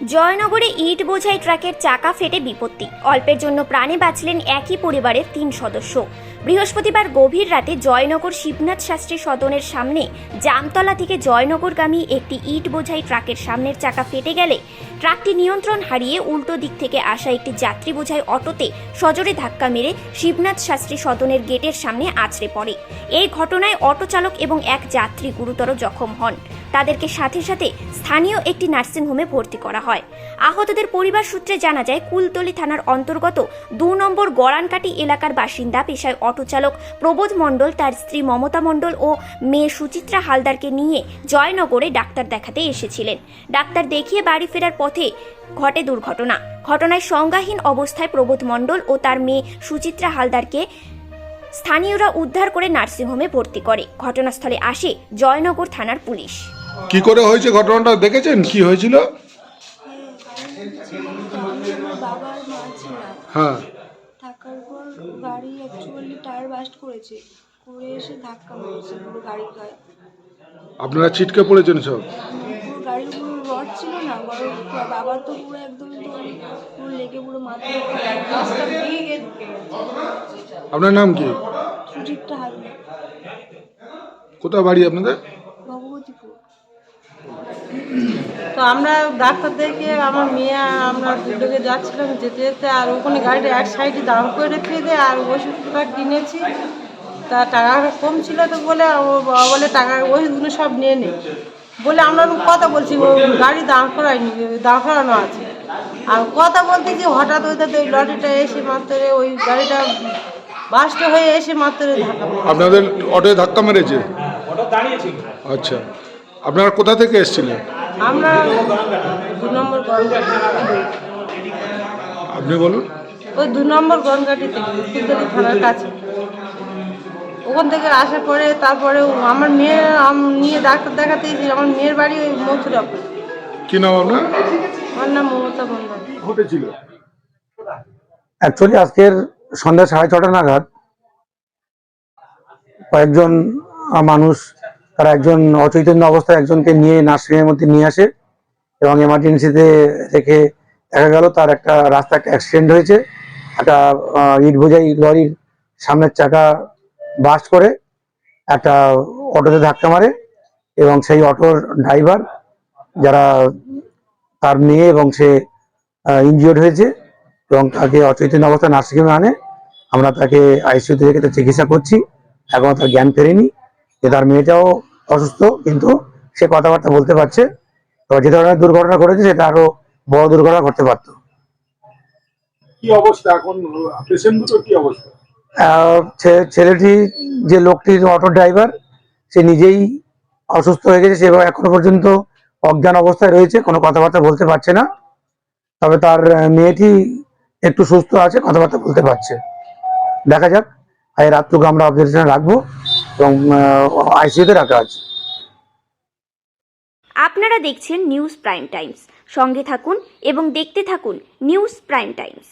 জয়নগরে ইট বোঝাই ট্রাকের চাকা ফেটে বিপত্তি, অল্পের জন্য প্রাণে বাঁচলেন একই পরিবারের ৩ সদস্য। বৃহস্পতিবার গভীর রাতে জয়নগর শিবনাথ শাস্ত্রী সদনের সামনে জামতলা থেকে জয়নগরগামী একটি ইট বোঝাই ট্রাকের সামনের চাকা ফেটে গেলে ট্রাকটি নিয়ন্ত্রণ হারিয়ে উল্টো দিক থেকে আসা একটি যাত্রী বোঝাই অটোতে সজোরে ধাক্কা মেরে শিবনাথ শাস্ত্রী সদনের গেটের সামনে আছড়ে পড়ে। এই ঘটনায় অটো চালক এবং এক যাত্রী গুরুতর জখম হন। তাদেরকে সাথে সাথে স্থানীয় একটি নার্সিংহোমে ভর্তি করা হয়। আহতদের পরিবার সূত্রে জানা যায়, কুলতলি থানার অন্তর্গত ২ নম্বর গড়ানকাটি এলাকার বাসিন্দা পেশায় অটো চালক প্রবোধ মণ্ডল তার স্ত্রী মমতা মণ্ডল ও মেয়ে সুচিত্রা হালদারকে নিয়ে জয়নগরে ডাক্তার দেখাতে এসেছিলেন। ডাক্তার দেখিয়ে বাড়ি ফেরার পথে ঘটে দুর্ঘটনা। ঘটনায় সংজ্ঞাহীন অবস্থায় প্রবোধ মণ্ডল ও তার মেয়ে সুচিত্রা হালদারকে স্থানীয়রা উদ্ধার করে নার্সিংহোমে ভর্তি করে। ঘটনাস্থলে আসে জয়নগর থানার পুলিশ। কি করে হয়েছে ঘটনাটা দেখেছেন? কি হয়েছিল? বাবার মা ছিলাম, হ্যাঁ, থাকার পর গাড়ি অ্যাকচুয়ালি টায়ার বাস্ট করেছে, করে এসে ধাক্কা মেরেছে পুরো গাড়ির গায়ে। আপনারা ছিটকে পড়েছেন সব? পুরো গাড়ির পুরো রড ছিল না, বড় বাবার তো পুরো একদম পুরো লেগে পুরো মাথায় রাস্তা ভেঙে ঢুকে গেছে। আপনার নাম কি? সুচিত্রা হালদার, কোথায় বাড়ি আপনাদের? ভগবতীপুর। তো আমরা ডাক্তার দেখে আমার মেয়ে আমরা দুটোকে যাচ্ছিলাম, যেতে যেতে আর ওখানে গাড়িটা এক সাইডে দাঁড় করে রেখে দেয়, আর ওষুধটা কিনেছি। তা টাকা কম ছিল তো বলে ও বাবা বলে টাকা ওষুধগুলো সব নিয়ে নেই বলে আমরা কথা বলছি, ও গাড়ি দাঁড় করানো আছে। আর কথা বলতে যে হঠাৎ ওই লরিটা এসে মাত্র ওই গাড়িটা বাস্ট হয়ে এসে মাত্র ধাক্কা মেরেছে। আপনাদের অটোয় ধাক্কা মেরেছে? আচ্ছা, আপনারা কোথা থেকে এসেছিলেন? আমরা ২ নম্বর গনঘাটি, আপনি বলুন। ওই ২ নম্বর গনঘাটি থেকে কুলতলি থানার কাছে। ওখান থেকে আসার পরে তারপরে আমার মেয়ে নিয়ে ডাক্তার দেখাতে এসেছি। আমার মেয়ের বাড়ি ওই মথুরাপুর। কি নাম আপনার? আমার নাম মমতা মণ্ডল। ঘটেছিল অ্যাকচুয়ালি আজকের সন্ধ্যা ৬:৩০ নাগাদ কয়েকজন মানুষ, তারা একজন অচৈতন্য অবস্থায় একজনকে নিয়ে নার্সিংয়ের মধ্যে নিয়ে আসে এবং এমার্জেন্সিতে রেখে দেখা গেল তার একটা রাস্তা অ্যাক্সিডেন্ট হয়েছে। একটা ইট বোঝাই লরির সামনের চাকা বাস্ট করে একটা অটোতে ধাক্কা মারে এবং সেই অটোর ড্রাইভার যারা তার মেয়ে এবং সে ইনজিওর্ড হয়েছে এবং তাকে অচৈতন্য অবস্থায় নার্সিংহোমে আনে। আমরা তাকে আইসিইউতে রেখে তার চিকিৎসা করছি। এখনো তার জ্ঞান ফেরেনি। যে তার মেয়েটাও অসুস্থ, কিন্তু সে কথাবার্তা বলতে পারছে। তো যে ধরনের দুর্ঘটনা ঘটেছে সেটা আরো বড় দুর্ঘটনা ঘটতে পারত। কি অবস্থা এখন? পেশেন্ট দুটো কি অবস্থা? ছেলেটি, যে লোকটির অটো ড্রাইভার, সে নিজেই অসুস্থ হয়ে গেছে। সে এখনো পর্যন্ত অজ্ঞান অবস্থায় রয়েছে, কোনো কথাবার্তা বলতে পারছে না। তবে তার মেয়েটি একটু সুস্থ আছে, কথাবার্তা বলতে পারছে। দেখা যাক, এই রাতটুকু আমরা অবজারভেশনে রাখবো এবং আইসিইউতে রাখা আছে। আপনারা দেখছেন নিউজ প্রাইম টাইমস। সঙ্গে থাকুন এবং দেখতে থাকুন নিউজ প্রাইম টাইমস।